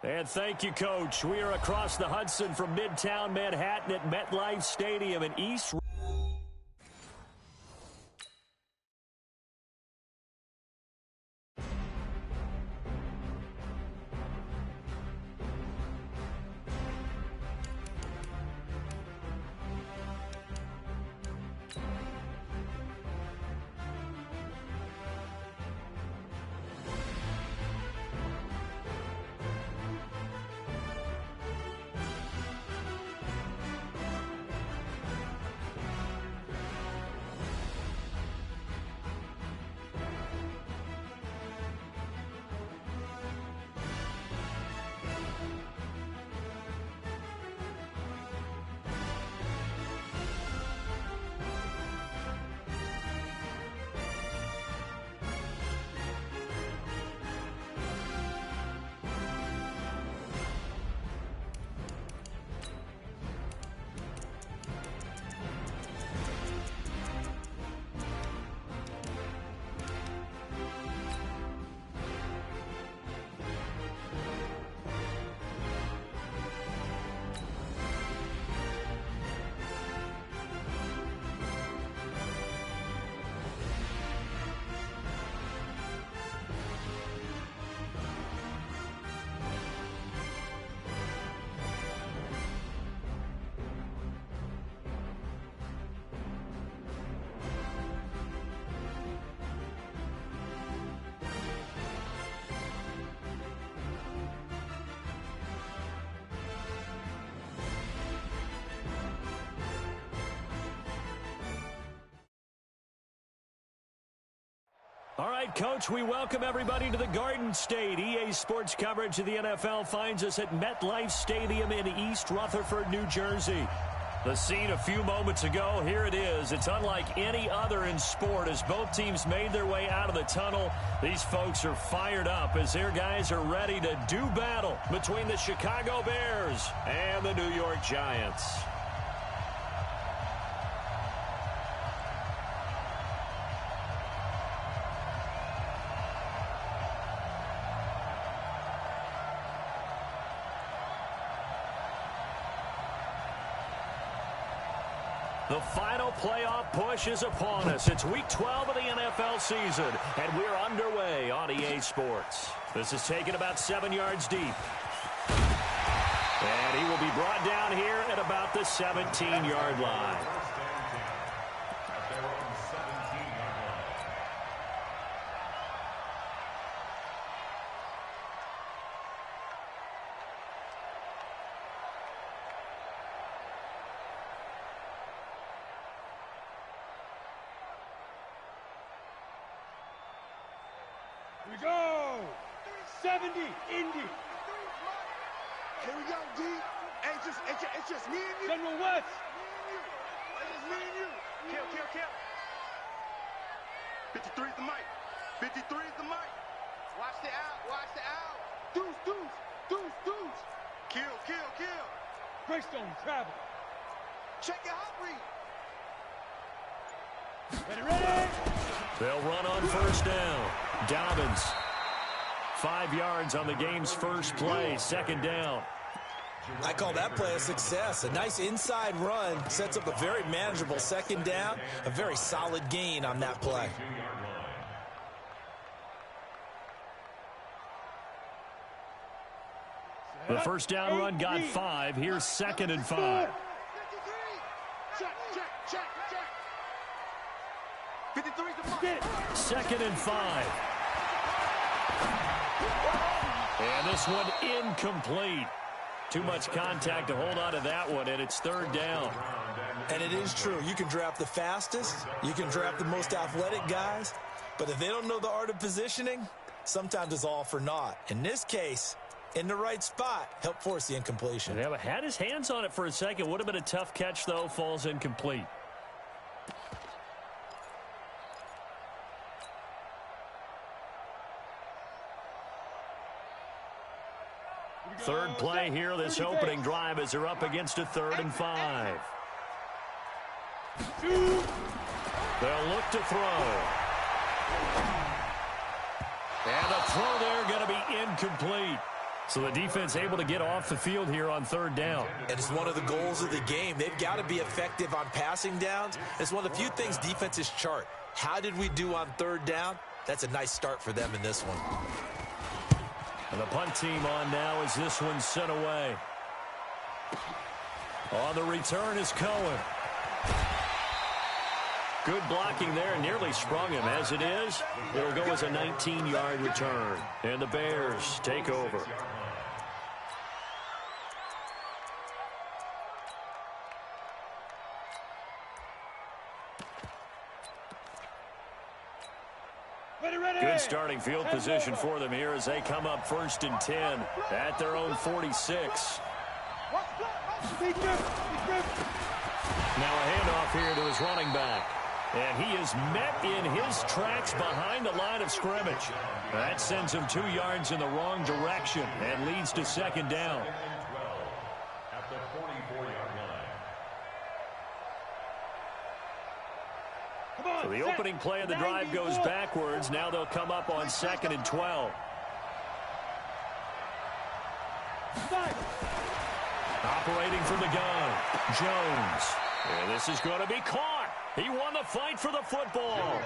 And thank you, Coach. We are across the Hudson from Midtown Manhattan at MetLife Stadium in East. All right, Coach, we welcome everybody to the Garden State. EA Sports coverage of the NFL finds us at MetLife Stadium in East Rutherford, New Jersey. The scene a few moments ago, here it is. It's unlike any other in sport as both teams made their way out of the tunnel. These folks are fired up as their guys are ready to do battle between the Chicago Bears and the New York Giants. The final playoff push is upon us. It's Week 12 of the NFL season, and we're underway on EA Sports. This is taken about 7 yards deep. And he will be brought down here at about the 17-yard line. Here we go! 70, Indy. Here we go, D. It's just me and you. General West. It's just me and you. Kill. 53 is the mic. 53 is the mic. Watch the out. Deuce. Kill. Greystone, travel. Check your hot read. Ready? They'll run on first down. Dobbins, 5 yards on the game's first play, second down. I call that play a success. A nice inside run sets up a very manageable second down, a very solid gain on that play. The first down run got 5. Here's 2nd and 5. 53 is the mic. 2nd and 5. And this one incomplete. Too much contact to hold on to that one, and it's 3rd down. And it is true. You can draft the fastest. You can draft the most athletic guys. But if they don't know the art of positioning, sometimes it's all for naught. In this case, in the right spot, help force the incompletion. Yeah, but had his hands on it for a second. Would have been a tough catch, though. Falls incomplete. Third play here, this opening drive as they're up against a 3rd and 5. They'll look to throw. And the throw there going to be incomplete. So the defense able to get off the field here on third down. And it's one of the goals of the game. They've got to be effective on passing downs. It's one of the few things defenses chart. How did we do on third down? That's a nice start for them in this one. And the punt team on now as this one's sent away. On the return is Cohen. Good blocking there, nearly sprung him. As it is, it'll go as a 19-yard return. And the Bears take over. Good starting field position for them here as they come up 1st and 10 at their own 46. Now a handoff here to his running back. And he is met in his tracks behind the line of scrimmage. That sends him 2 yards in the wrong direction and leads to 2nd down. So the opening play of the drive goes backwards. Now they'll come up on 2nd and 12. Operating from the gun, Jones. And this is going to be caught. He won the fight for the football.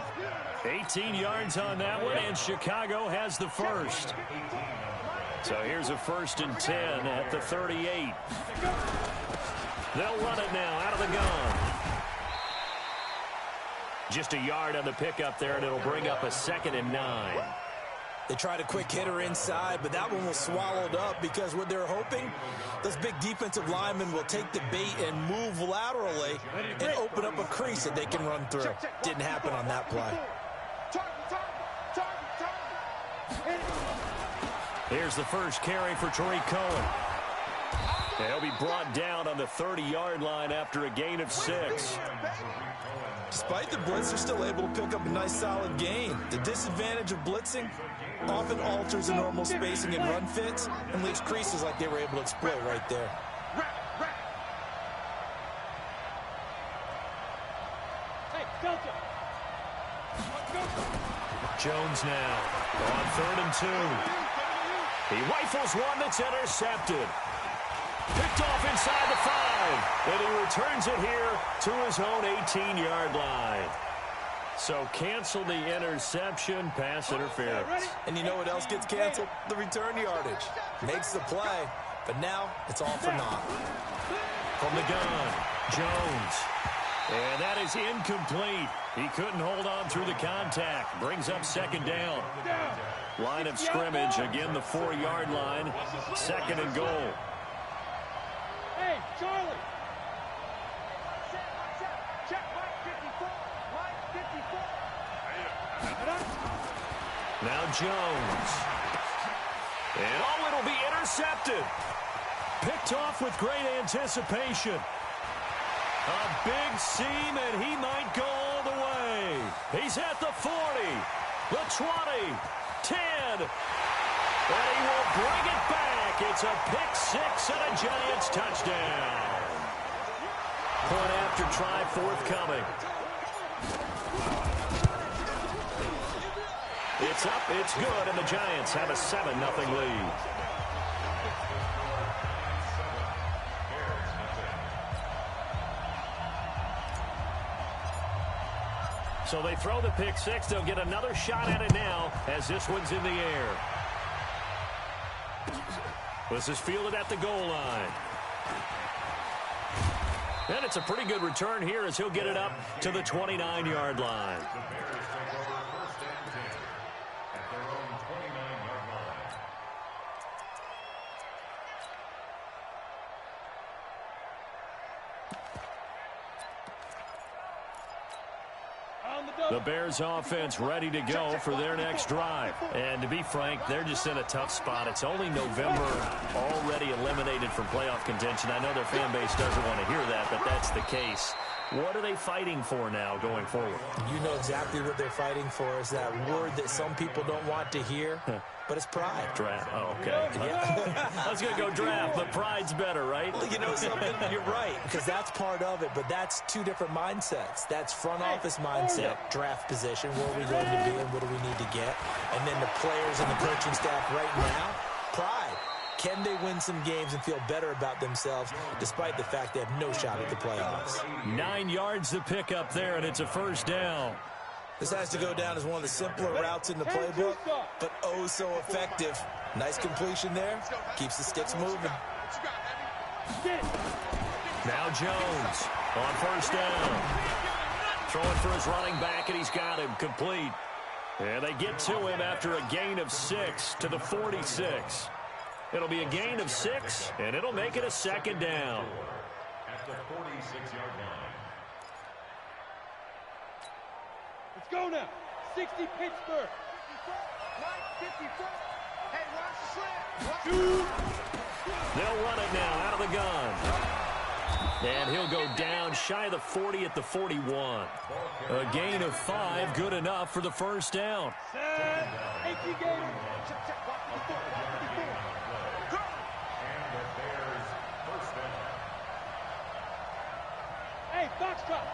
18 yards on that one, and Chicago has the first. So here's a 1st and 10 at the 38. They'll run it now out of the gun. Just a yard on the pickup there, and it'll bring up a 2nd and 9. They tried a quick hitter inside, but that one was swallowed up because what they're hoping, those big defensive linemen will take the bait and move laterally and open up a crease that they can run through. Didn't happen on that play. Here's the first carry for Tariq Cohen. He'll be brought down on the 30-yard line after a gain of 6. Despite the blitz, they're still able to pick up a nice, solid gain. The disadvantage of blitzing often alters the normal spacing and run fits and leaves creases like they were able to exploit right there. Jones now on 3rd and 2. He rifles one that's intercepted. Picked off inside the 5, and he returns it here to his own 18-yard line. So cancel the interception, pass interference. And you know what else gets canceled? The return yardage. Makes the play, but now it's all for naught. From the gun, Jones. And that is incomplete. He couldn't hold on through the contact. Brings up 2nd down. Line of scrimmage, again the 4-yard line. 2nd and goal. Hey, Charlie! Now Jones. And oh, it'll be intercepted. Picked off with great anticipation. A big seam, and he might go all the way. He's at the 40, the 20, 10. And he will bring it back. It's a pick 6 and a Giants touchdown. Point after try forthcoming. It's up, it's good, and the Giants have a 7-0 lead. So they throw the pick 6. They'll get another shot at it now as this one's in the air. This is fielded at the goal line. And it's a pretty good return here as he'll get it up to the 29-yard line. The Bears offense ready to go for their next drive. And to be frank, they're just in a tough spot. It's only November, already eliminated from playoff contention. I know their fan base doesn't want to hear that, but that's the case. What are they fighting for now going forward? You know exactly what they're fighting for is that word that some people don't want to hear, but it's pride. Draft. Oh, okay. Yeah. I was going to go draft, but pride's better, right? Well, you know something? You're right, because that's part of it, but that's two different mindsets. That's front office mindset, draft position, where are we going to be and what do we need to get? And then the players and the coaching staff right now, pride. Can they win some games and feel better about themselves despite the fact they have no shot at the playoffs? 9 yards to pick up there, and it's a first down. This has to go down as one of the simpler routes in the playbook, but oh so effective. Nice completion there. Keeps the sticks moving. Now Jones on first down. Throwing for his running back, and he's got him complete. And they get to him after a gain of 6 to the 46. It'll be a gain of 6, and it'll make it a second down. At the 46-yard line. Let's go now. 60 Pittsburgh. 54. Hey, watch the slant. They'll run it now out of the gun. And he'll go down shy of the 40 at the 41. A gain of 5, good enough for the first down. Hey, box drop.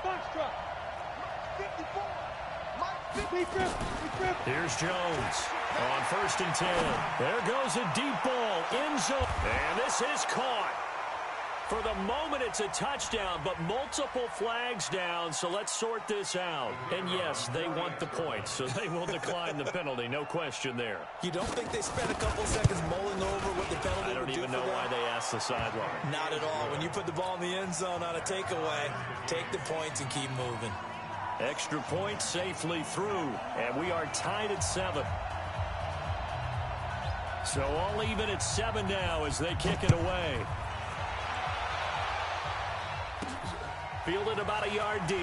54. Here's Jones on first and 10. There goes a deep ball, end zone. And this is caught. For the moment, it's a touchdown, but multiple flags down, so let's sort this out. And yes, they want the points, so they will decline the penalty, no question there. You don't think they spent a couple seconds mulling over what the penalty would do for them? I don't even know why they asked the sideline. Not at all. When you put the ball in the end zone on a takeaway, take the points and keep moving. Extra point safely through, and we are tied at 7. So all even at 7 now as they kick it away. Fielded about a yard deep.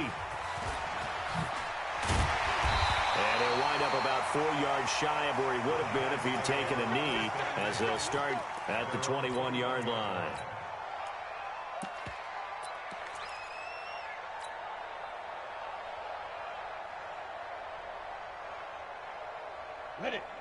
And he'll wind up about 4 yards shy of where he would have been if he'd taken a knee, as they'll start at the 21-yard line.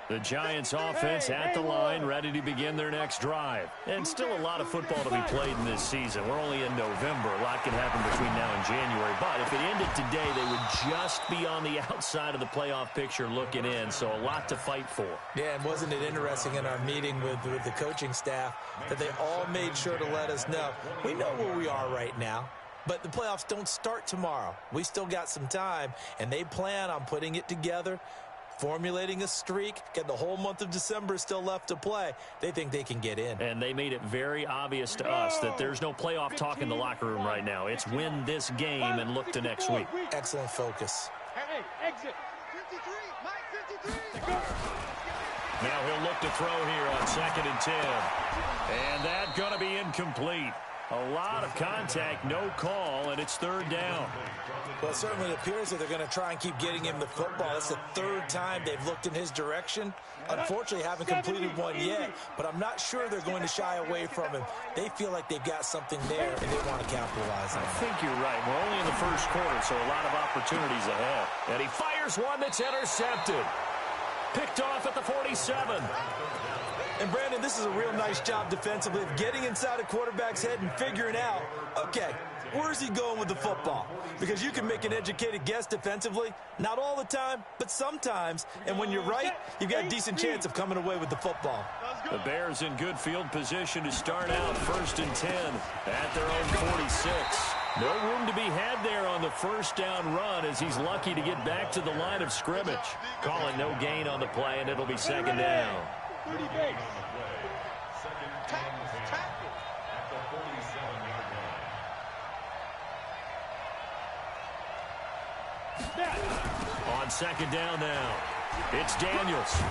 The Giants offense at the line, ready to begin their next drive. And still a lot of football to be played in this season. We're only in November. A lot can happen between now and January. But if it ended today, they would just be on the outside of the playoff picture looking in. So a lot to fight for. Yeah, and wasn't it interesting in our meeting with the coaching staff that they all made sure to let us know, we know where we are right now. But the playoffs don't start tomorrow. We still got some time, and they plan on putting it together, formulating a streak, get the whole month of December still left to play. They think they can get in. And they made it very obvious to us that there's no playoff talk in the locker room right now. It's win this game and look to next week. Excellent focus. Hey, exit. 53. Mike, 53. Now he'll look to throw here on 2nd and 10. And that's going to be incomplete. A lot of contact, no call, and it's 3rd down. Well, it certainly appears that they're going to try and keep getting him the football. That's the 3rd time they've looked in his direction. Unfortunately, haven't completed one yet, but I'm not sure they're going to shy away from him. They feel like they've got something there, and they want to capitalize on it. I think you're right. We're only in the first quarter, so a lot of opportunities ahead. And he fires one that's intercepted. Picked off at the 47. And, Brandon, this is a real nice job defensively of getting inside a quarterback's head and figuring out, okay, where's he going with the football? Because you can make an educated guess defensively, not all the time, but sometimes. And when you're right, you've got a decent chance of coming away with the football. The Bears in good field position to start out 1st and 10 at their own 46. No room to be had there on the first down run as he's lucky to get back to the line of scrimmage. Calling no gain on the play, and it'll be 2nd down. 30 base. On 2nd down now, it's Daniels.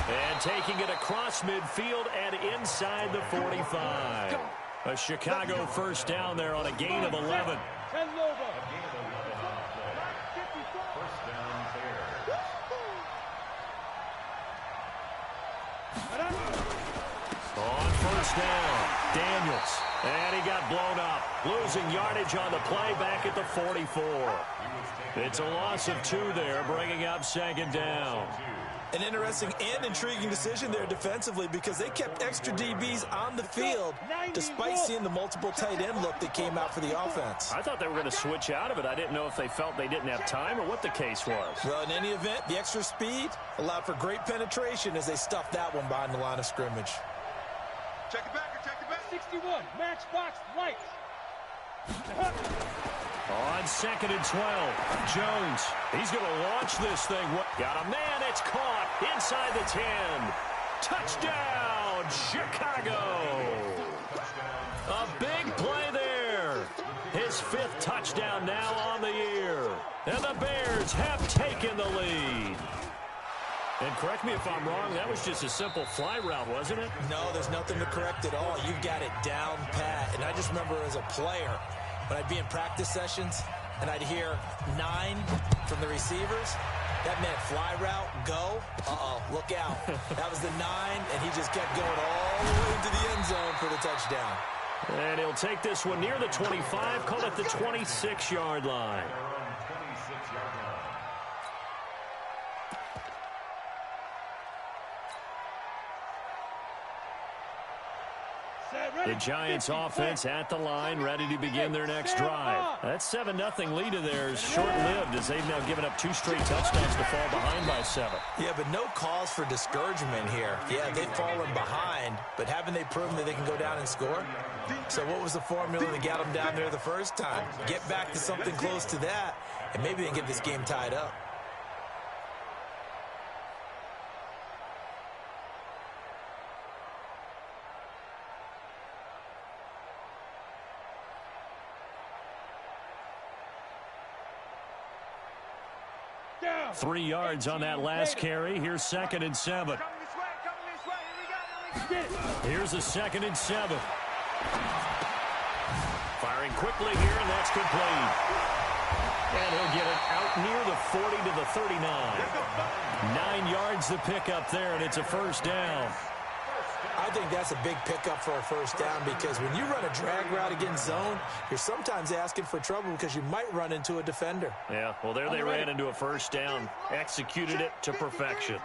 And taking it across midfield and inside the 45. A Chicago first down there on a gain of 11. On first down, Daniels. And he got blown up. Losing yardage on the play back at the 44. It's a loss of 2 there, bringing up 2nd down. An interesting and intriguing decision there defensively because they kept extra DBs on the field despite seeing the multiple tight end look that came out for the offense. I thought they were going to switch out of it. I didn't know if they felt they didn't have time or what the case was. Well, in any event, the extra speed allowed for great penetration as they stuffed that one behind the line of scrimmage. Check it back, check it back. 61, matchbox lights. On 2nd and 12, Jones. He's going to launch this thing. Got a man. It's caught inside the 10. Touchdown, Chicago. A big play there. His 5th touchdown now on the year. And the Bears have taken the lead. And correct me if I'm wrong, that was just a simple fly route, wasn't it? No, there's nothing to correct at all. You've got it down pat. And I just remember as a player, when I'd be in practice sessions and I'd hear 9 from the receivers, that meant fly route, go, look out. That was the 9, and he just kept going all the way into the end zone for the touchdown. And he'll take this one near the 25, call it the 26-yard line. The Giants offense at the line, ready to begin their next drive. That 7-0 lead of theirs short-lived as they've now given up 2 straight touchdowns to fall behind by 7. Yeah, but no cause for discouragement here. Yeah, they've fallen behind, but haven't they proven that they can go down and score? So what was the formula that got them down there the first time? Get back to something close to that, and maybe they can get this game tied up. Down. 3 yards on that last carry. Here's 2nd and 7. Here's a 2nd and 7. Firing quickly here, and that's complete. And he'll get it out near the 40 to the 39. 9 yards to pick up there, and it's a first down. I think that's a big pickup for a first down because when you run a drag route against zone, you're sometimes asking for trouble because you might run into a defender. Yeah, well, there they ran into a first down, executed it to perfection.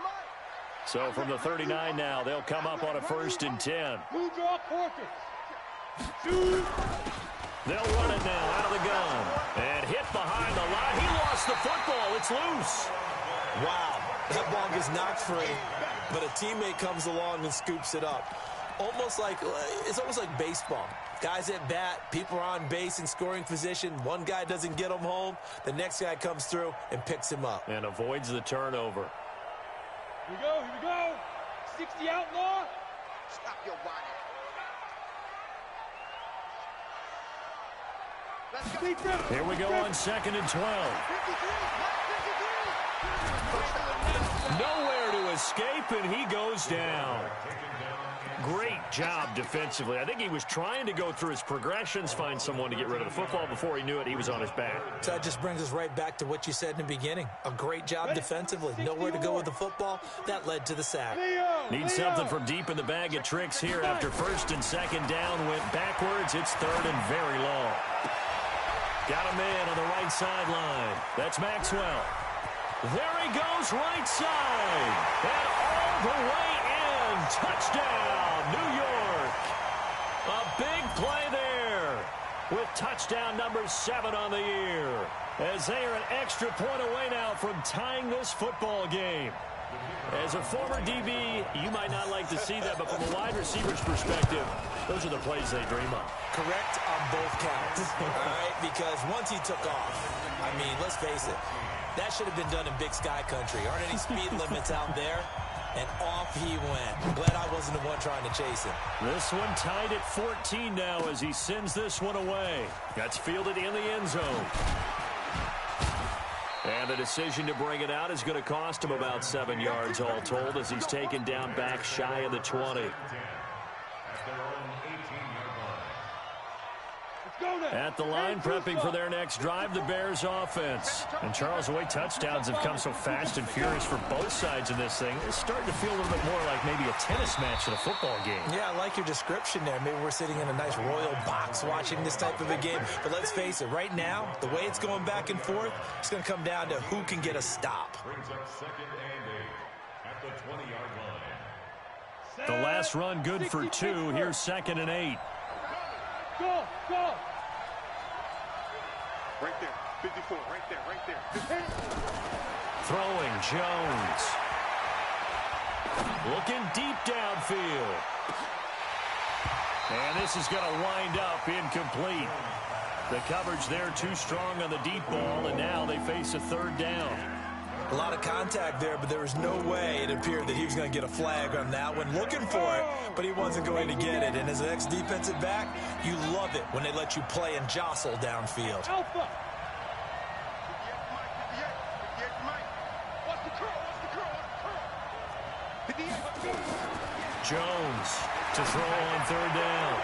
So from the 39 now, they'll come up on a 1st and 10. Blue draw quarters. They'll run it now out of the gun. And hit behind the line. He lost the football. It's loose. Wow, that ball gets knocked free, but a teammate comes along and scoops it up. It's almost like baseball. Guys at bat, people are on base in scoring position. One guy doesn't get him home. The next guy comes through and picks him up. And avoids the turnover. Here we go. 60 outlaw. Stop your body. Here we go on 2nd and 12. Nowhere to escape, and he goes down. Great job defensively. I think he was trying to go through his progressions, find someone to get rid of the football. Before he knew it, he was on his back. So that just brings us right back to what you said in the beginning. A great job defensively. Nowhere to go with the football. That led to the sack. Need something from deep in the bag of tricks here after 1st and 2nd down. Went backwards. It's 3rd and very long. Got a man on the right sideline. That's Maxwell. There he goes, right side. And all the way in. Touchdown, New York. A big play there with touchdown number 7 on the year. As they are an extra point away now from tying this football game. As a former DB, you might not like to see that, but from a wide receiver's perspective, those are the plays they dream of. Correct on both counts, all right? Because once he took off, I mean, let's face it, that should have been done in Big Sky Country. Aren't any speed limits out there? And off he went. I'm glad I wasn't the one trying to chase him. This one tied at 14 now as he sends this one away. That's fielded in the end zone. And the decision to bring it out is going to cost him about 7 yards all told as he's taken down back shy of the 20. At the line, prepping for their next drive, the Bears offense. And Charles, the way touchdowns have come so fast and furious for both sides of this thing, it's starting to feel a little bit more like maybe a tennis match than a football game. Yeah, I like your description there. Maybe we're sitting in a nice royal box watching this type of a game. But let's face it, right now, the way it's going back and forth, it's going to come down to who can get a stop. at the 20-yard line. The last run good for 2. Here's 2nd and 8. Go, go. Right there. 54. Right there. Right there. Throwing Jones. Looking deep downfield. And this is going to wind up incomplete. The coverage there too strong on the deep ball, and now they face a 3rd down. A lot of contact there, but there was no way it appeared that he was going to get a flag on that one. Looking for it, but he wasn't going to get it. And as an ex-defensive back, you love it when they let you play and jostle downfield. Alpha. Jones to throw on 3rd down.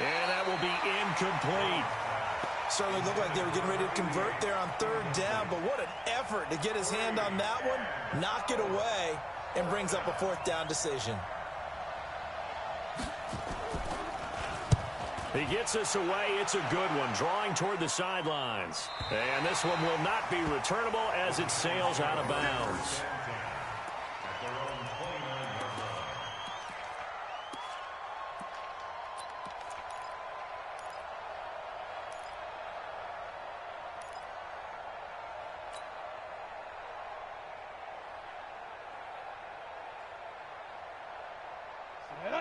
And that will be incomplete. Certainly looked like they were getting ready to convert there on 3rd down, but what an effort to get his hand on that one, knock it away, and brings up a 4th down decision. He gets us away. It's a good one, drawing toward the sidelines. And this one will not be returnable as it sails out of bounds.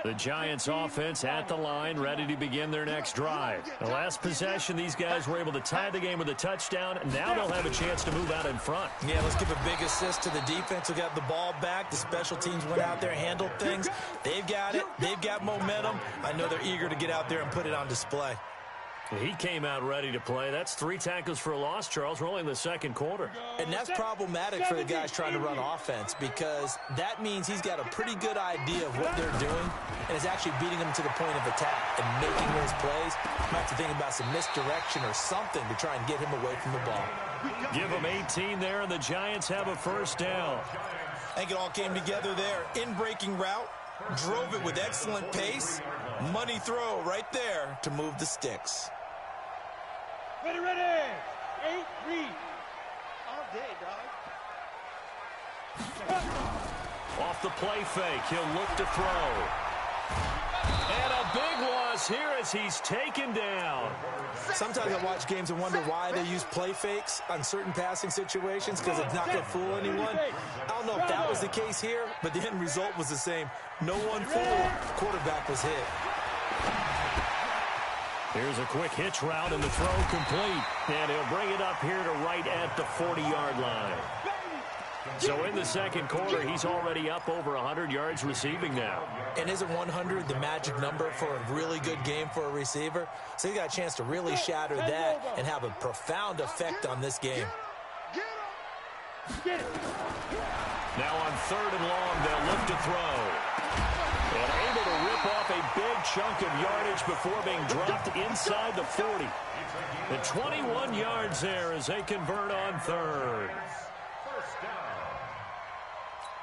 The Giants offense at the line, ready to begin their next drive. The last possession, these guys were able to tie the game with a touchdown, and now they'll have a chance to move out in front. Yeah, let's give a big assist to the defense who got the ball back. The special teams went out there, handled things. They've got it. They've got momentum. I know they're eager to get out there and put it on display. He came out ready to play. That's 3 tackles for a loss, Charles. We're only in the 2nd quarter. And that's problematic for the guys trying to run offense because that means he's got a pretty good idea of what they're doing and is actually beating them to the point of attack and making those plays. Might have to think about some misdirection or something to try and get him away from the ball. Give him 18 there, and the Giants have a 1st down. I think it all came together there. In-breaking route, drove it with excellent pace. Money throw right there to move the sticks. Ready, ready. 8, read. All day, dog. Off the play fake, he'll look to throw. And a big loss here as he's taken down. Sometimes I watch games and wonder why they use play fakes on certain passing situations because it's not going to fool anyone. I don't know if that was the case here, but the end result was the same. No one fooled. Quarterback was hit. Here's a quick hitch route and the throw complete. And he'll bring it up here to right at the 40-yard line. So in the 2nd quarter, he's already up over 100 yards receiving now. And isn't 100 the magic number for a really good game for a receiver? So he got a chance to really shatter that and have a profound effect on this game. Now on 3rd and long, they'll look to throw. And able to rip off a big chunk of yardage before being dropped inside the 40. The 21 yards there as they convert on 3rd. 1st down.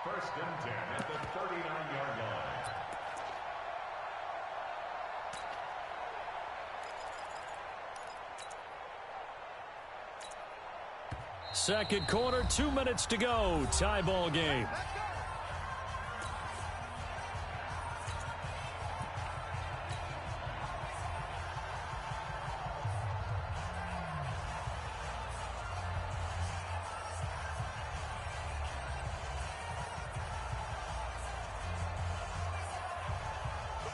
1st and 10 at the 39-yard line. Second quarter, 2 minutes to go. Tie ball game.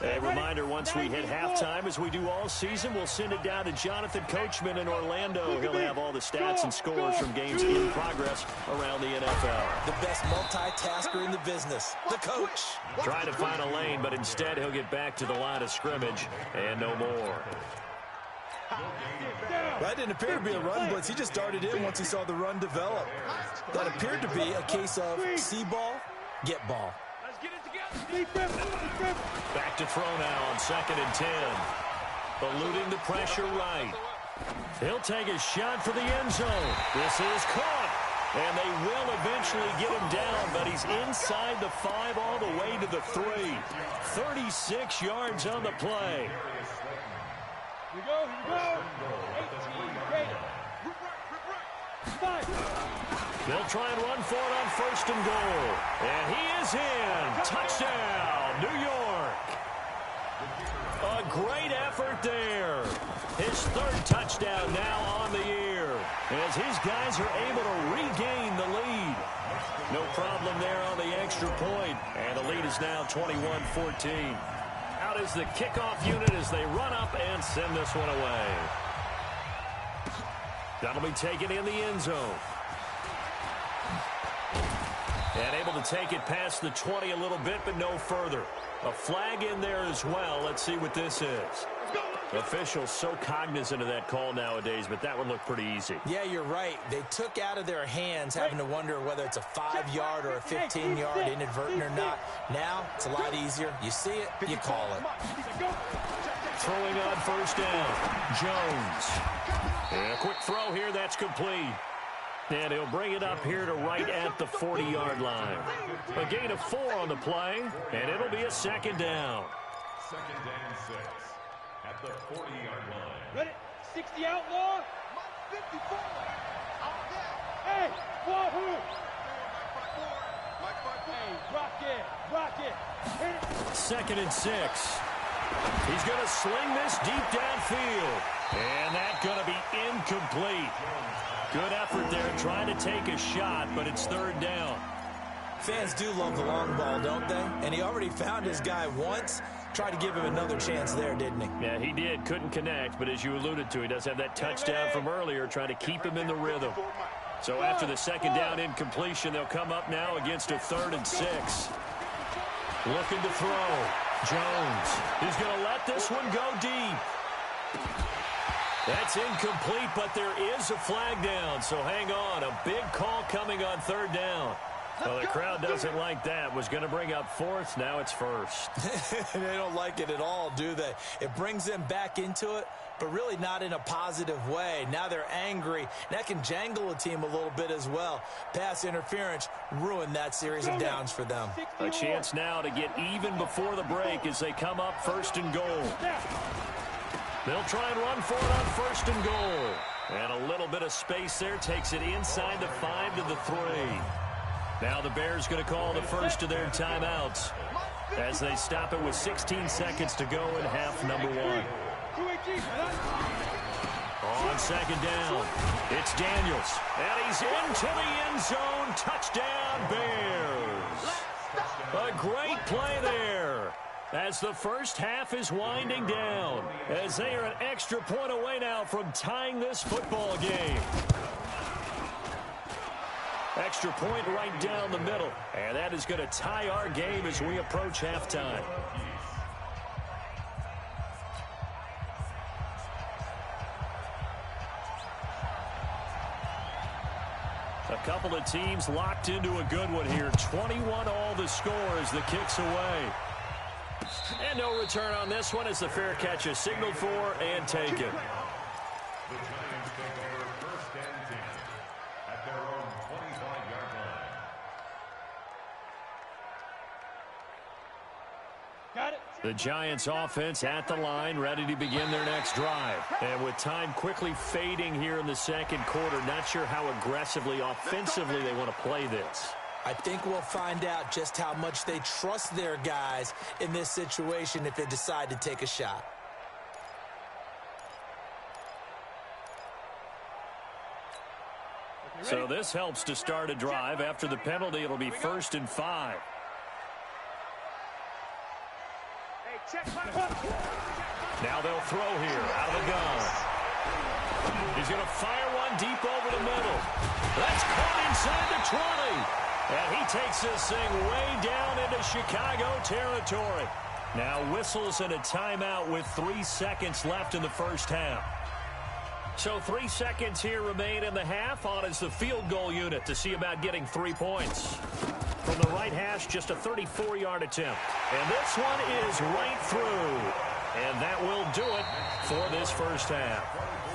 A reminder, once we hit halftime, as we do all season, we'll send it down to Jonathan Coachman in Orlando. He'll have all the stats and scores from games in progress around the NFL. The best multitasker in the business, the coach. Trying to find a lane, but instead he'll get back to the line of scrimmage and no more. That didn't appear to be a run blitz. He just darted in once he saw the run develop. That appeared to be a case of see ball, get ball. Back to throw now on 2nd and 10. Eluding the pressure right. He'll take a shot for the end zone. This is caught. And they will eventually get him down, but he's inside the 5 all the way to the 3. 36 yards on the play. Here we go. 18, great. 5. They'll try and run for it on 1st and goal. And he is in. Touchdown, New York. A great effort there. His 3rd touchdown now on the year as his guys are able to regain the lead. No problem there on the extra point. And the lead is now 21-14. Out is the kickoff unit as they run up and send this one away. That'll be taken in the end zone. And able to take it past the 20 a little bit, but no further. A flag in there as well. Let's see what this is. Officials so cognizant of that call nowadays, but that one looked pretty easy. Yeah, you're right. They took out of their hands having to wonder whether it's a 5-yard or a 15-yard inadvertent or not. Now, it's a lot easier. You see it, you call it. Throwing on 1st down. Jones. And a quick throw here, that's complete. And he'll bring it up here to right at the 40-yard line. A gain of 4 on the play, and it'll be a 2nd down. 2nd and 6 at the 40-yard line. Ready? 60 outlaw. 54. Hey, Wahoo! Mike 5-4. Hey, rock it. Hit it. 2nd and 6. He's going to sling this deep downfield. And that's going to be incomplete. Good effort there trying to take a shot, but it's 3rd down. Fans do love the long ball, don't they? And he already found his guy once. Tried to give him another chance there, didn't he? Yeah, he did. Couldn't connect, but as you alluded to, he does have that touchdown from earlier, trying to keep him in the rhythm. So after the 2nd down incompletion, they'll come up now against a 3rd and 6. Looking to throw. Jones. He's going to let this one go deep. That's incomplete, but there is a flag down, so hang on. A big call coming on 3rd down. Well, the crowd doesn't like that. Was going to bring up 4th. Now it's 1st. They don't like it at all, do they? It brings them back into it, but really not in a positive way. Now they're angry. That can jangle a team a little bit as well. Pass interference ruined that series of downs for them. A chance now to get even before the break as they come up 1st and goal. They'll try and run for it on 1st and goal. And a little bit of space there takes it inside the 5 to the 3. Now the Bears going to call the first of their timeouts as they stop it with 16 seconds to go in half number 1. On 2nd down, it's Daniels. And he's into the end zone. Touchdown, Bears. A great play there. As the first half is winding down, as they are an extra point away now from tying this football game. Extra point right down the middle, and that is going to tie our game as we approach halftime. A couple of teams locked into a good one here. 21 all the score as the kick's away. And no return on this one as the fair catch is signaled for and taken. The Giants take over 1st and 10 at their own 25-yard line. Got it. The Giants offense at the line, ready to begin their next drive. And with time quickly fading here in the 2nd quarter, not sure how aggressively, offensively they want to play this. I think we'll find out just how much they trust their guys in this situation if they decide to take a shot. So this helps to start a drive. After the penalty, it'll be 1st and 5. Now they'll throw here out of the gun. He's going to fire one deep over the middle. That's caught inside the 20. And he takes this thing way down into Chicago territory. Now whistles and a timeout with 3 seconds left in the first half. So 3 seconds here remain in the half. On is the field goal unit to see about getting 3 points. From the right hash, just a 34-yard attempt. And this one is right through. And that will do it for this first half.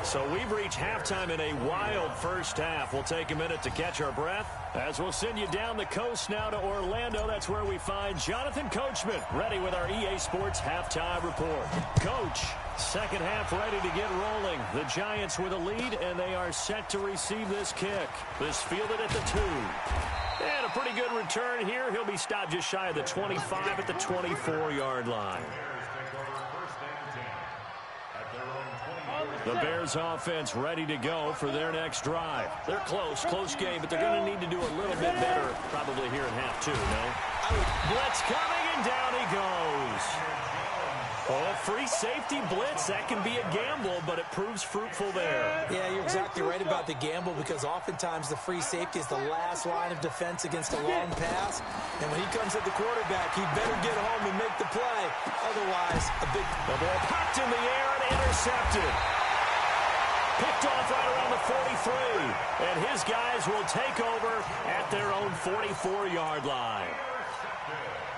So we've reached halftime in a wild first half. We'll take a minute to catch our breath as we'll send you down the coast now to Orlando. That's where we find Jonathan Coachman ready with our EA Sports halftime report. Coach, second half ready to get rolling. The Giants with a lead, and they are set to receive this kick. This fielded at the 2. And a pretty good return here. He'll be stopped just shy of the 25 at the 24-yard line. The Bears offense ready to go for their next drive. They're close game, but they're going to need to do a little bit better probably here in half 2, no? Blitz coming, and down he goes. Oh, free safety blitz, that can be a gamble, but it proves fruitful there. Yeah, you're exactly right about the gamble, because oftentimes the free safety is the last line of defense against a long pass. And when he comes at the quarterback, he better get home and make the play. Otherwise, the ball popped in the air and intercepted. Picked off right around the 43. And his guys will take over at their own 44-yard line.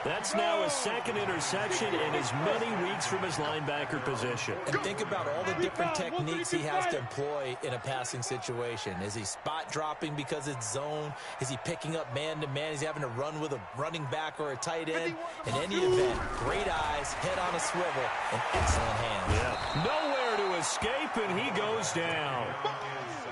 That's now his second interception in as many weeks from his linebacker position. And think about all the different techniques he has to employ in a passing situation. Is he spot dropping because it's zone? Is he picking up man-to-man? Is he having to run with a running back or a tight end? In any event, great eyes, head on a swivel, and excellent hands. Yeah. Nowhere to escape, and he goes down.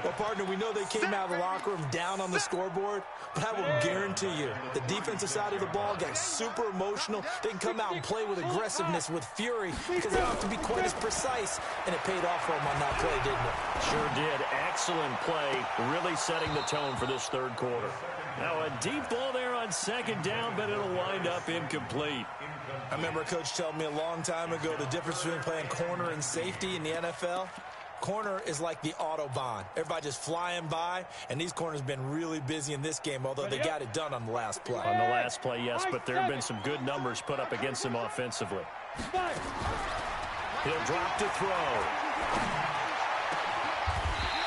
Well, partner, we know they came out of the locker room down on the scoreboard, but I will guarantee you the defensive side of the ball got super emotional. They can come out and play with aggressiveness, with fury, because they don't have to be quite as precise, and it paid off for them on that play, didn't it? Sure did. Excellent play, really setting the tone for this third quarter. Now a deep ball there on second down, but it'll wind up incomplete. I remember a coach telling me a long time ago the difference between playing corner and safety in the NFL. Corner is like the Autobahn. Everybody just flying by, and these corners have been really busy in this game, although they got it done on the last play. On the last play, yes, but there have been some good numbers put up against them offensively. He'll drop to throw.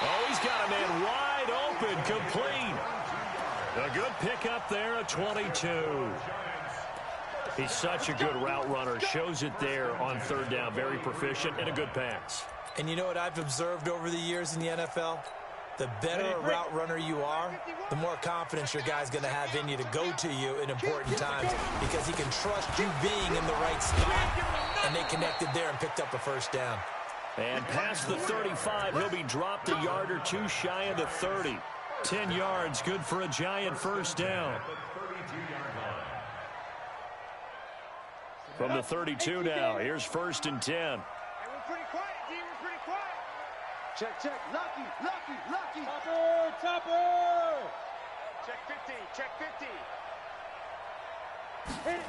Oh, he's got a man wide open, complete. A good pickup there at 22. He's such a good route runner. Shows it there on third down. Very proficient and a good pass. And you know what I've observed over the years in the NFL? The better a route runner you are, the more confidence your guy's going to have in you to go to you in important times, because he can trust you being in the right spot, and they connected there and picked up a first down. And past the 35, he'll be dropped a yard or two shy of the 30. 10 yards, good for a Giant first down. From the 32 now, here's 1st and 10. Check. Lucky. Topper. Check 50. Hit it.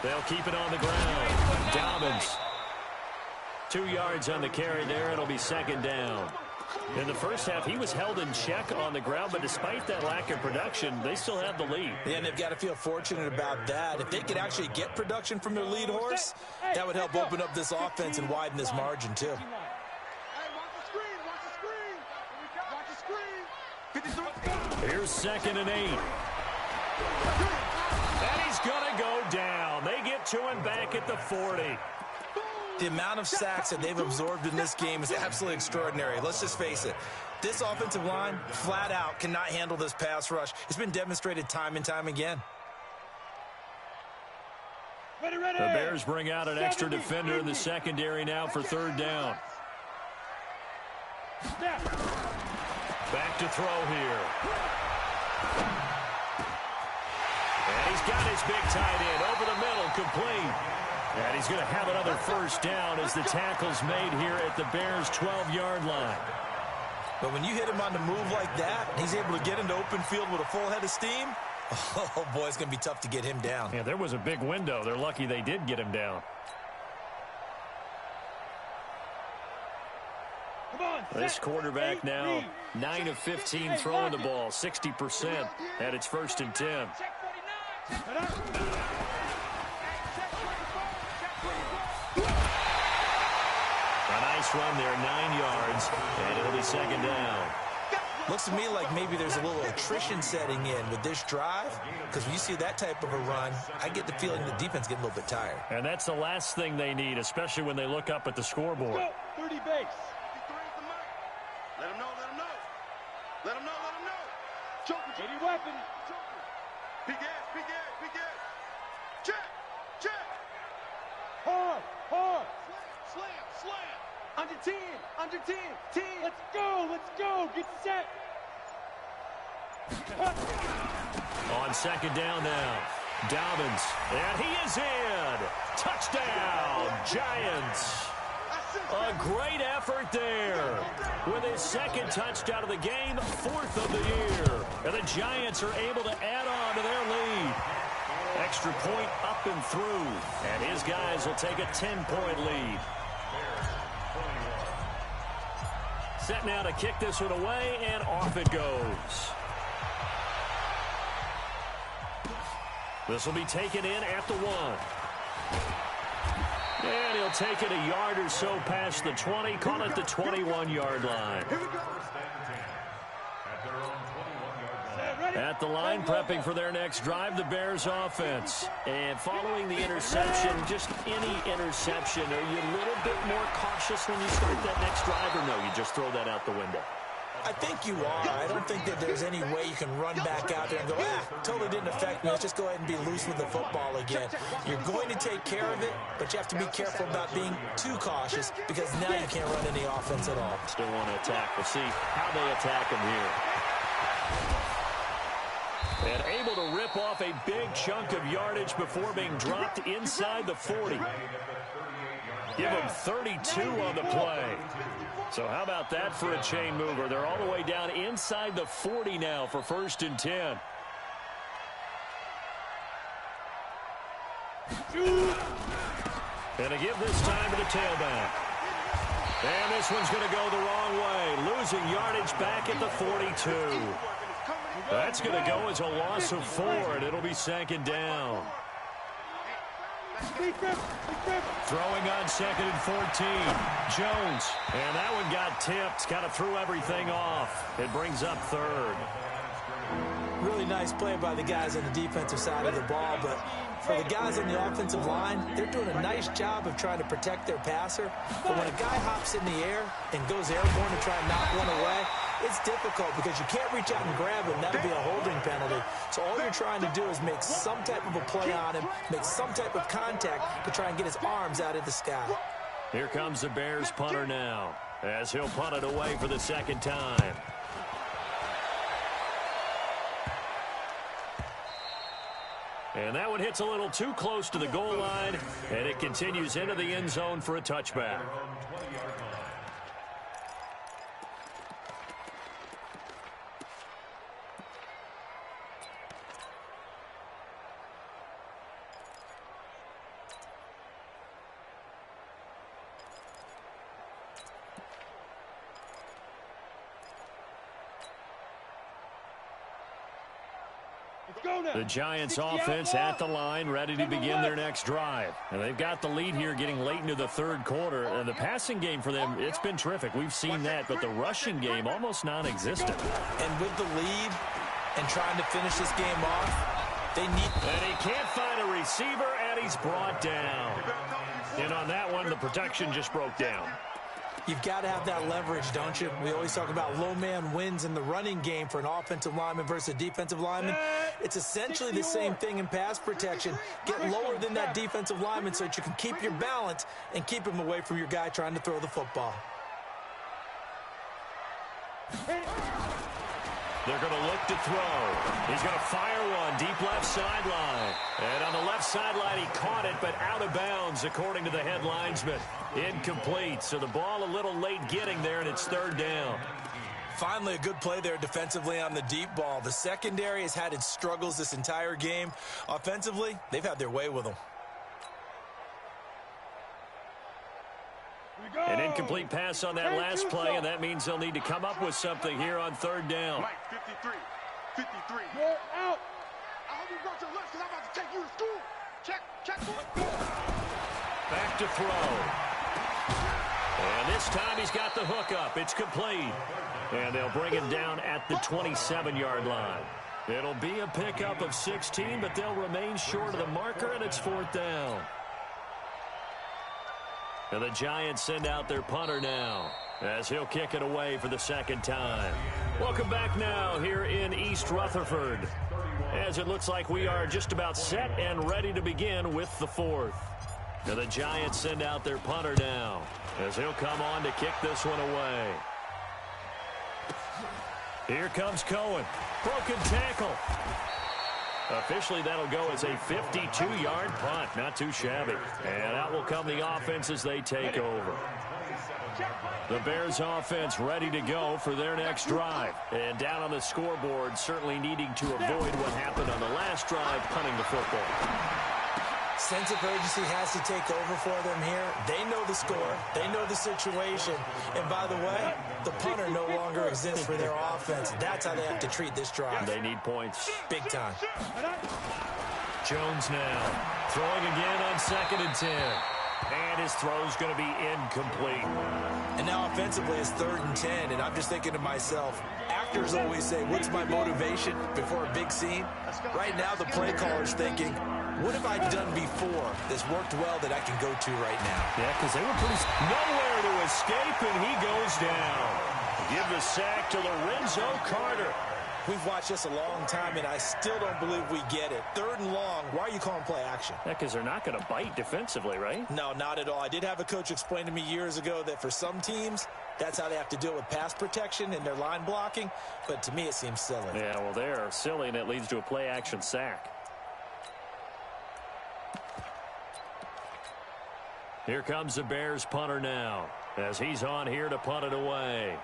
They'll keep it on the ground. Dobbins. 2 yards on the carry there. It'll be second down. In the first half, he was held in check on the ground, but despite that lack of production, they still have the lead. Yeah, and they've got to feel fortunate about that. If they could actually get production from their lead horse, that would help open up this offense and widen this margin, too. Here's 2nd and 8. And he's going to go down. They get to him back at the 40. The amount of sacks that they've absorbed in this game is absolutely extraordinary. Let's just face it. This offensive line, flat out, cannot handle this pass rush. It's been demonstrated time and time again. Ready. The Bears bring out an extra defender in the secondary now for third down. Back to throw here. And he's got his big tight end over the middle, complete. And he's going to have another first down as the tackle's made here at the Bears' 12-yard line. But when you hit him on the move like that, he's able to get into open field with a full head of steam, oh, boy, it's going to be tough to get him down. Yeah, there was a big window. They're lucky they did get him down. This quarterback now 9 of 15 throwing the ball, 60%, and it's 1st and 10. A nice run there, 9 yards, and it'll be second down. Looks to me like maybe there's a little attrition setting in with this drive, because when you see that type of a run, I get the feeling the defense getting a little bit tired. And that's the last thing they need, especially when they look up at the scoreboard. 30 base. Let him know, let him know. Let him know, let him know. Joker. Any weapon. Joker. Big ass, big ass, big ass. Check, check. Hard, hard. Slam, slam. Under 10, under 10, 10. Let's go, get set. On second down now. Dobbins, and he is in. Touchdown, Giants. A great effort there. With his second touchdown of the game, 4th of the year. And the Giants are able to add on to their lead. Extra point up and through. And his guys will take a 10-point lead. Set now to kick this one away, and off it goes. This will be taken in at the 1. And he'll take it a yard or so past the 20, call it the 21-yard line. At the line, prepping for their next drive, the Bears offense. And following the interception, just any interception, are you a little bit more cautious when you start that next drive, or no, you just throw that out the window? I think you are. I don't think that there's any way you can run back out there and go, totally didn't affect me. Let's just go ahead and be loose with the football again. You're going to take care of it, but you have to be careful about being too cautious because now you can't run any offense at all. Still want to attack. We'll see how they attack him here. And able to rip off a big chunk of yardage before being dropped inside the 40. Give him 32 on the play. So how about that for a chain mover? They're all the way down inside the 40 now for 1st and 10. And to give this time to the tailback. And this one's going to go the wrong way. Losing yardage back at the 42. That's going to go as a loss of 4, and it'll be 2nd down. Throwing on 2nd and 14. Jones. And that one got tipped. Kind of threw everything off. It brings up 3rd. Really nice play by the guys on the defensive side of the ball, but for the guys on the offensive line, they're doing a nice job of trying to protect their passer. But when a guy hops in the air and goes airborne to try and knock one away, it's difficult because you can't reach out and grab him. That'll be a holding penalty. So all you're trying to do is make some type of a play on him, make some type of contact to try and get his arms out of the sky. Here comes the Bears punter now as he'll punt it away for the 2nd time. And that one hits a little too close to the goal line, and it continues into the end zone for a touchback. The Giants offense at the line, ready to begin their next drive. And they've got the lead here getting late into the 3rd quarter. And the passing game for them, it's been terrific. We've seen that, but the rushing game almost non-existent. And with the lead and trying to finish this game off, they need... And he can't find a receiver, and he's brought down. And on that one, the protection just broke down. You've got to have that leverage, don't you? We always talk about low man wins in the running game for an offensive lineman versus a defensive lineman. It's essentially the same thing in pass protection. Get lower than that defensive lineman so that you can keep your balance and keep him away from your guy trying to throw the football. They're going to look to throw. He's going to fire one deep left sideline. And on the left sideline, he caught it, but out of bounds, according to the head linesman. Incomplete. So the ball a little late getting there, and it's 3rd down. Finally, a good play there defensively on the deep ball. The secondary has had its struggles this entire game. Offensively, they've had their way with them. An incomplete pass on that last play, and that means they'll need to come up with something here on 3rd down. Mike, 53. 53. You're out. I hope you brought your lunch because I'm about to take you to school. Check. Back to throw. And this time he's got the hook up. It's complete. And they'll bring him down at the 27-yard line. It'll be a pickup of 16, but they'll remain short of the marker, and it's 4th down. And the Giants send out their punter now. as he'll kick it away for the second time. Welcome back now here in East Rutherford, as it looks like we are just about set and ready to begin with the fourth. Now the Giants send out their punter now, as he'll come on to kick this one away. Here comes Cohen. Broken tackle. Officially, that'll go as a 52-yard punt. Not too shabby. And out will come the offense as they take over. The Bears offense ready to go for their next drive. And down on the scoreboard, certainly needing to avoid what happened on the last drive, punting the football. Sense of urgency has to take over for them here. They know the score. They know the situation. And by the way, the punter no longer exists for their offense. That's how they have to treat this drive. They need points. Big time. Jones now throwing again on 2nd and 10. And his throw's going to be incomplete. And now offensively it's 3rd and 10. And I'm just thinking to myself, actors always say, what's my motivation before a big scene? Right now the play caller's thinking, what have I done before that's worked well that I can go to right now? Yeah, because they were pretty... Nowhere to escape, and he goes down. Give the sack to Lorenzo Carter. We've watched this a long time, and I still don't believe we get it. 3rd and long, why are you calling play action? Yeah, because they're not going to bite defensively, right? No, not at all. I did have a coach explain to me years ago that for some teams, that's how they have to deal with pass protection and their line blocking, but to me it seems silly. Yeah, well, they're silly, and it leads to a play action sack. Here comes the Bears punter now, as he's on here to punt it away.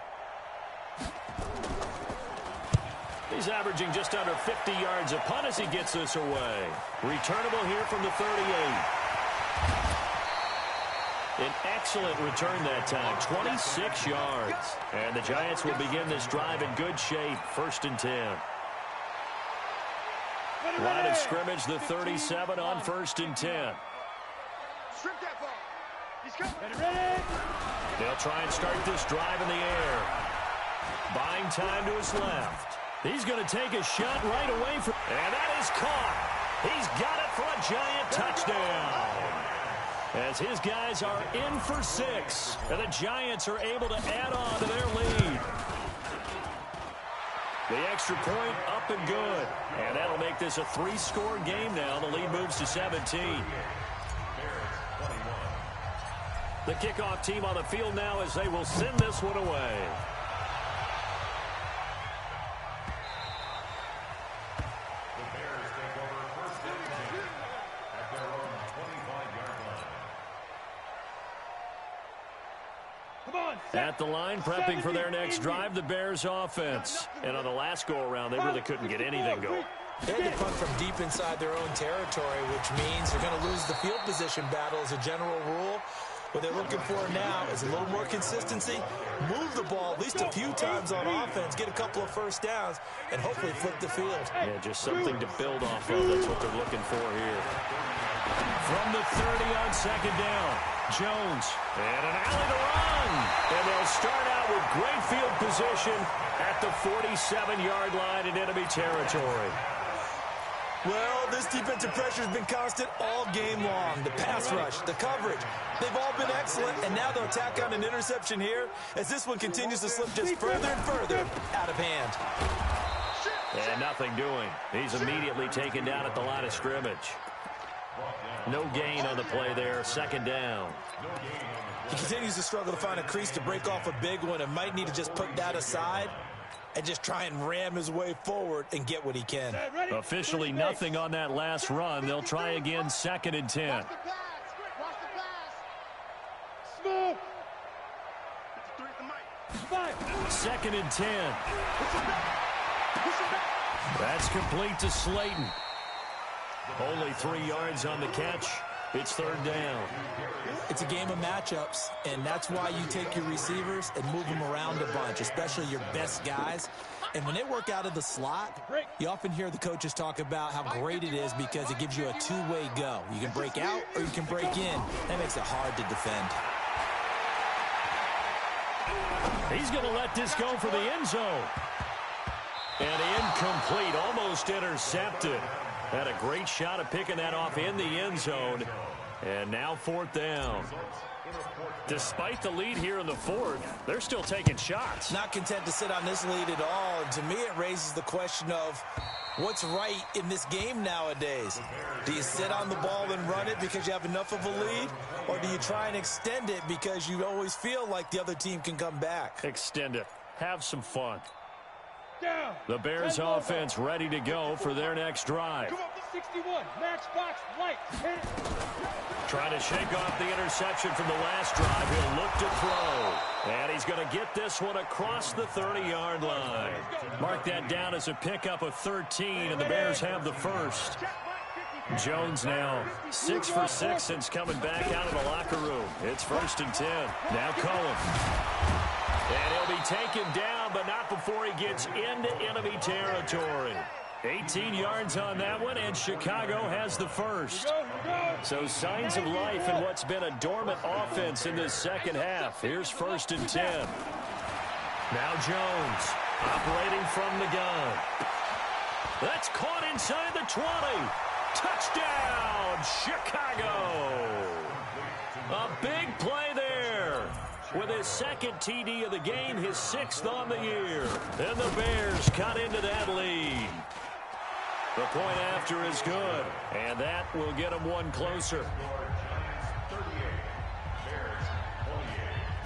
He's averaging just under 50 yards a punt as he gets this away. Returnable here from the 38. An excellent return that time, 26 yards. And the Giants will begin this drive in good shape, 1st and 10. Line of scrimmage, the 37 on 1st and 10. They'll try and start this drive in the air. Buying time to his left. He's going to take a shot right away. And that is caught. He's got it for a Giant touchdown. As his guys are in for 6. And the Giants are able to add on to their lead. The extra point up and good. And that'll make this a 3-score game now. The lead moves to 17. The kickoff team on the field now as they will send this one away. The Bears take over 1st and 10 at their own 25-yard line. At the line, prepping for their next drive, the Bears offense. And on the last go-around, they really couldn't get anything going. They had to punt from deep inside their own territory, which means they're going to lose the field position battle as a general rule. What they're looking for now is a little more consistency, move the ball at least a few times on offense, get a couple of first downs, and hopefully flip the field. Yeah, just something to build off of. That's what they're looking for here. From the 30 on 2nd down, Jones. And an alley to run. And they'll start out with great field position at the 47-yard line in enemy territory. Well, this defensive pressure has been constant all game long. The pass rush, the coverage, they've all been excellent, and now they'll tack on an interception here as this one continues to slip just further and further out of hand. And nothing doing. He's immediately taken down at the line of scrimmage. No gain on the play there, 2nd down. He continues to struggle to find a crease to break off a big one and might need to just put that aside and just try and ram his way forward and get what he can. Officially nothing on that last run. They'll try again, 2nd and 10. Watch the pass. Smooth. 2nd and 10. That's complete to Slayton. Only 3 yards on the catch. It's 3rd down. It's a game of matchups, and that's why you take your receivers and move them around a bunch, especially your best guys. And when they work out of the slot, you often hear the coaches talk about how great it is because it gives you a two-way go. You can break out or you can break in. That makes it hard to defend. He's going to let this go for the end zone. And incomplete, almost intercepted. Had a great shot at picking that off in the end zone. And now 4th down. Despite the lead here in the 4th, they're still taking shots. Not content to sit on this lead at all. And to me, it raises the question of what's right in this game nowadays. Do you sit on the ball and run it because you have enough of a lead? Or do you try and extend it because you always feel like the other team can come back? Extend it. Have some fun. Down. The Bears offense ready to go for their next drive. 61, matchbox, right. Hit it. Trying to shake off the interception from the last drive. He'll look to throw. And he's going to get this one across the 30-yard line. Mark that down as a pickup of 13, and the Bears have the first. Jones now 6 for 6 since coming back out of the locker room. It's 1st and 10. Now Cullen. And he'll be taken down, but not before he gets into enemy territory. 18 yards on that one, and Chicago has the first. So signs of life in what's been a dormant offense in this second half. Here's 1st and 10. Now Jones operating from the gun. That's caught inside the 20. Touchdown, Chicago. A big play there. With his second TD of the game, his 6th on the year. And the Bears cut into that lead. The point after is good, and that will get them one closer.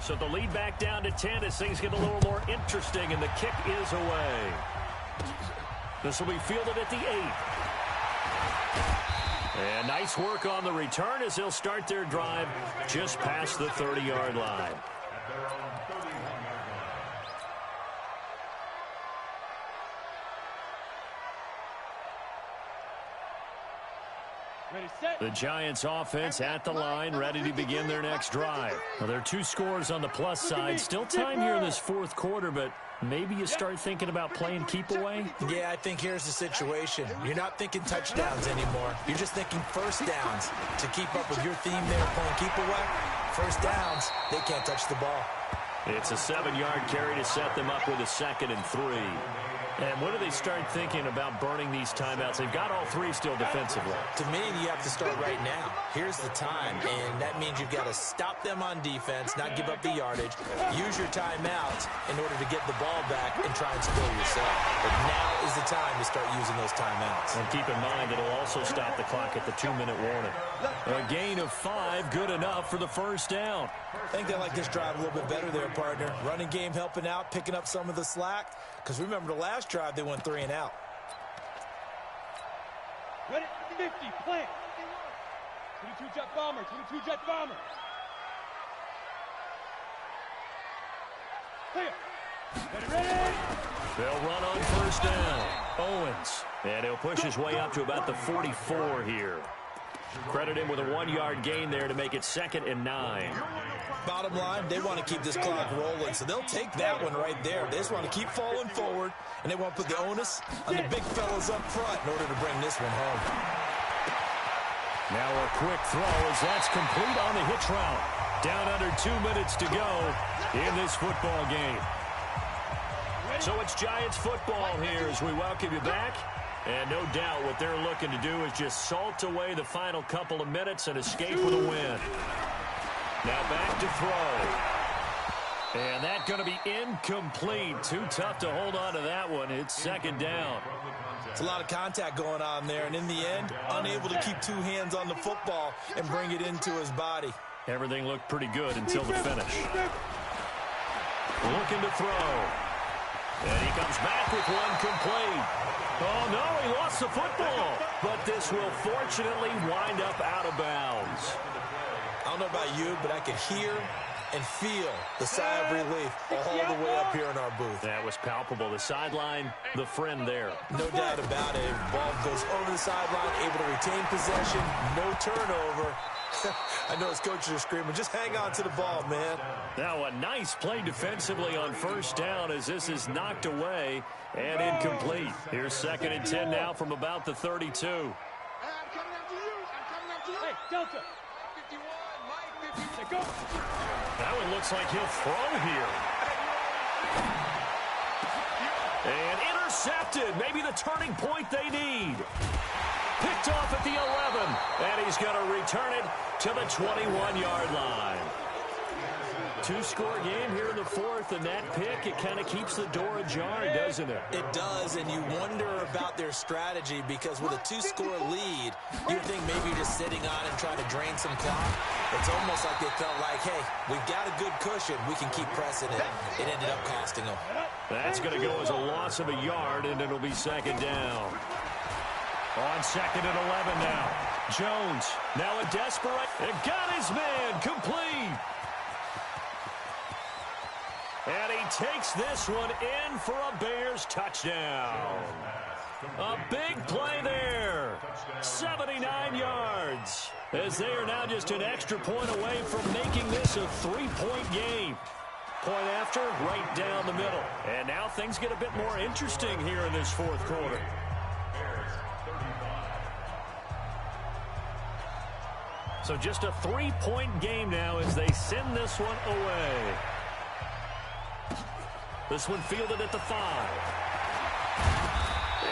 So the lead back down to 10 as things get a little more interesting, and the kick is away. This will be fielded at the 8. And nice work on the return as they'll start their drive just past the 30-yard line. The Giants offense at the line, ready to begin their next drive. Well, there are 2 scores on the plus side. Still time here in this 4th quarter, but maybe you start thinking about playing keep away? Yeah, I think here's the situation. You're not thinking touchdowns anymore. You're just thinking first downs. To keep up with your theme there, playing keep away, first downs, they can't touch the ball. It's a 7-yard carry to set them up with a 2nd and 3. And when do they start thinking about burning these timeouts? They've got all 3 still defensively. To me, you have to start right now. Here's the time, and that means you've got to stop them on defense, not give up the yardage, use your timeouts in order to get the ball back and try and score yourself. But now is the time to start using those timeouts. And keep in mind, it'll also stop the clock at the 2-minute warning. A gain of 5, good enough for the first down. I think they like this drive a little bit better there, partner. Running game helping out, picking up some of the slack. Because remember the last drive, they went 3 and out. Ready, 50, play. 22 jet bomber, 22 jet bomber. Clear. Ready. They'll run on first down. Owens. And he'll push his way up to about the 44 here. Credit him with a 1-yard gain there to make it 2nd and 9. Bottom line, they want to keep this clock rolling, so they'll take that one right there. They just want to keep falling forward, and they want to put the onus on the big fellas up front in order to bring this one home. Now a quick throw as that's complete on the hitch route. Down under 2 minutes to go in this football game. So it's Giants football here as we welcome you back. And no doubt what they're looking to do is just salt away the final couple of minutes and escape with a win. Now back to throw. And that's going to be incomplete. Too tough to hold on to that one. It's 2nd down. It's a lot of contact going on there. And in the end, unable to keep 2 hands on the football and bring it into his body. Everything looked pretty good until the finish. Looking to throw. And he comes back with one complete. Oh, no, he lost the football. But this will fortunately wind up out of bounds. I don't know about you, but I could hear and feel the sigh of relief all the way up here in our booth. That was palpable. The sideline, the friend there. No doubt about it. Ball goes over the sideline, able to retain possession, no turnover. I know his coaches are screaming, just hang on to the ball, man. Now a nice play defensively on first down as this is knocked away and incomplete. Here's 2nd and 10 now from about the 32. I'm coming after you. I'm coming after you. Hey, Delta. 51, Mike 51. Hey, go. That one looks like he'll throw here. And intercepted. Maybe the turning point they need. Picked off at the 11. And he's going to return it to the 21-yard line. Two-score game here in the fourth, and that pick, it kind of keeps the door ajar, doesn't it? It does, and you wonder about their strategy because with a two-score lead, you think maybe you're just sitting on and trying to drain some clock. It's almost like they felt like, hey, we've got a good cushion. We can keep pressing it. It ended up costing them. That's going to go as a loss of a yard, and it'll be second down. On second and 11 now. Jones, now a desperate. It got his man complete. And he takes this one in for a Bears touchdown. A big play there. 79 yards. As they are now just an extra point away from making this a three-point game. Point after, right down the middle. And now things get a bit more interesting here in this fourth quarter. So just a three-point game now as they send this one away. This one fielded at the 5.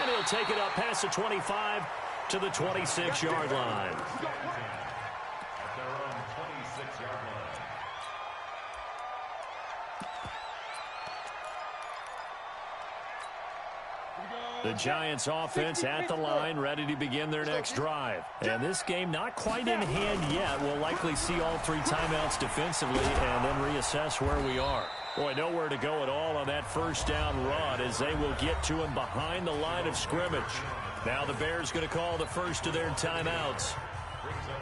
And he'll take it up past the 25 to the 26-yard line. At their own 26-yard line. The Giants offense at the line, ready to begin their next drive. And this game not quite in hand yet. We'll likely see all three timeouts defensively and then reassess where we are. Boy, nowhere to go at all on that first down run as they will get to him behind the line of scrimmage. Now the Bears going to call the first of their timeouts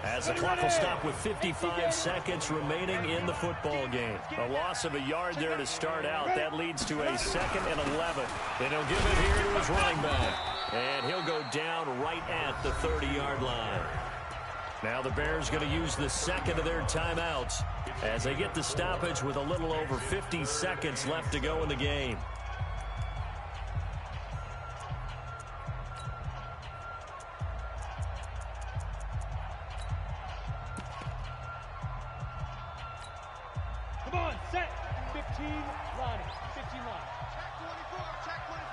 as the clock will stop with 55 seconds remaining in the football game. A loss of a yard there to start out. That leads to a second and 11. And he'll give it here to his running back. And he'll go down right at the 30-yard line. Now the Bears going to use the second of their timeouts as they get the stoppage with a little over 50 seconds left to go in the game. Come on, set. 15 line. 15 line. Check 24.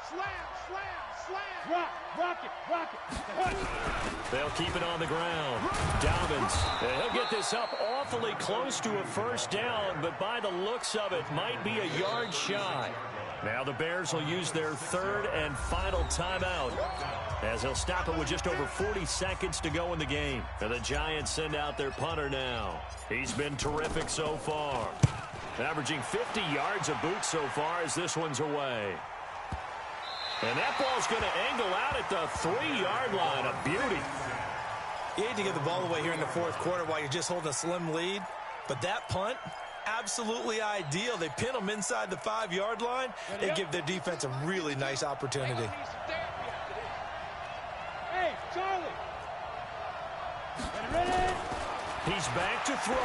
Slam. Rock it. They'll keep it on the ground. Dobbins, he'll get this up awfully close to a first down, but by the looks of it, might be a yard shy. Now the Bears will use their third and final timeout as they'll stop it with just over 40 seconds to go in the game. And the Giants send out their punter now. He's been terrific so far, averaging 50 yards a boot so far as this one's away. And that ball's going to angle out at the 3-yard line. A beauty. You hate to give the ball away here in the fourth quarter while you're just holding a slim lead, but that punt, absolutely ideal. They pin them inside the 5-yard line. They give their defense a really nice opportunity. Hey, Charlie. Ready? He's back to throw.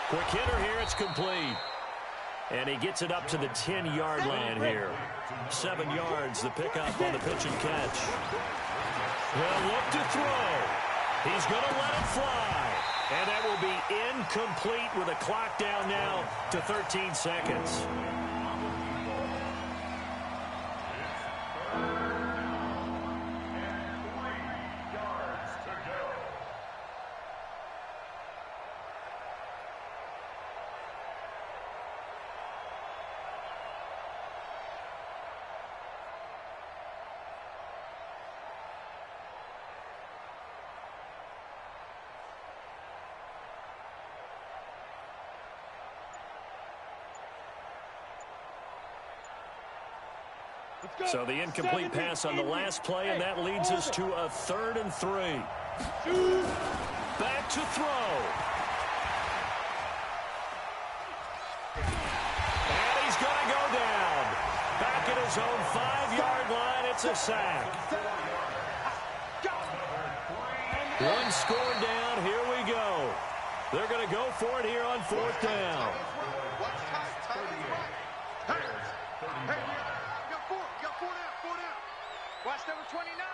Quick hitter here. It's complete. And he gets it up to the 10-yard line here. 7 yards, the pickup on the pitch and catch. He'll look to throw. He's going to let it fly. And that will be incomplete with a clock down now to 13 seconds. So the incomplete pass on the last play, and that leads us to a 3rd and 3. Back to throw. And he's going to go down. Back at his own 5-yard line, it's a sack. One score down, here we go. They're going to go for it here on 4th down. Watch number 29.